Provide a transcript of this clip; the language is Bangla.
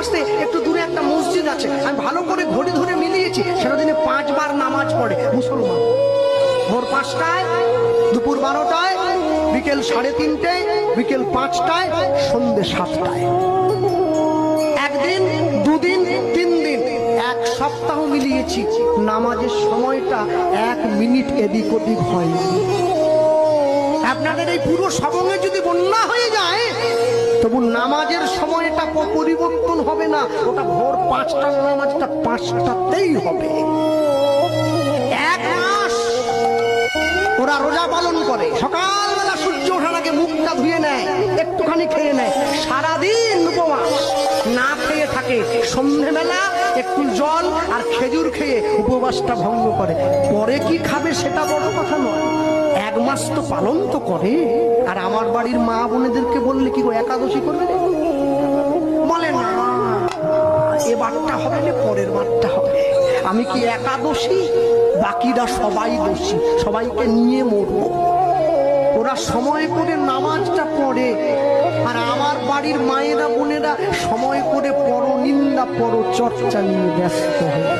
পাশে একটু দূরে একটা মসজিদ আছে, আমি ভালো করে ঘড়ি ধরে মিলিয়েছি, সেটা দিনে 5 বার নামাজ পড়ে মুসলমান। ভোর 5টায়, দুপুর 12টায়, বিকেল 3:30টায়, বিকেল 5টায়, সন্ধ্যে 7টায়। একদিন, দুদিন, 3 দিন, 1 সপ্তাহ মিলিয়েছি, নামাজের সময়টা 1 মিনিট এদিক ওদিক হয়নি। আপনাদের এই পুরো সবঙ্গে যদি বন্যা হয়ে যায়, তবু নামাজের সময়টা পরিবর্তন হবে না। ওটা ভোর 5টার নামাজটা 5টাতেই হবে। 1 মাস ওরা রোজা পালন করে, সকালবেলা সূর্য ওঠার আগে মুখটা ধুয়ে নেয়, একটুখানি খেয়ে নেয়, সারাদিন উপবাস না খেয়ে থাকে, সন্ধ্যেবেলা একটু জল আর খেজুর খেয়ে উপবাসটা ভঙ্গ করে। পরে কি খাবে সেটা বড় কথা নয়, 1 মাস তো পালন তো করে। আর আমার বাড়ির মা বোনেদেরকে বললে কি গো একাদশী করবে, বলে না এবারটা হবে না, পরের বারটা হবে। আমি কি একাদশী? বাকিরা সবাই দোষী, সবাইকে নিয়ে মরব। ওরা সময় করে নামাজটা পড়ে, আর আমার বাড়ির মায়েরা বোনেরা সময় করে পরনিন্দা পরচর্চা নিয়ে ব্যস্ত হয়।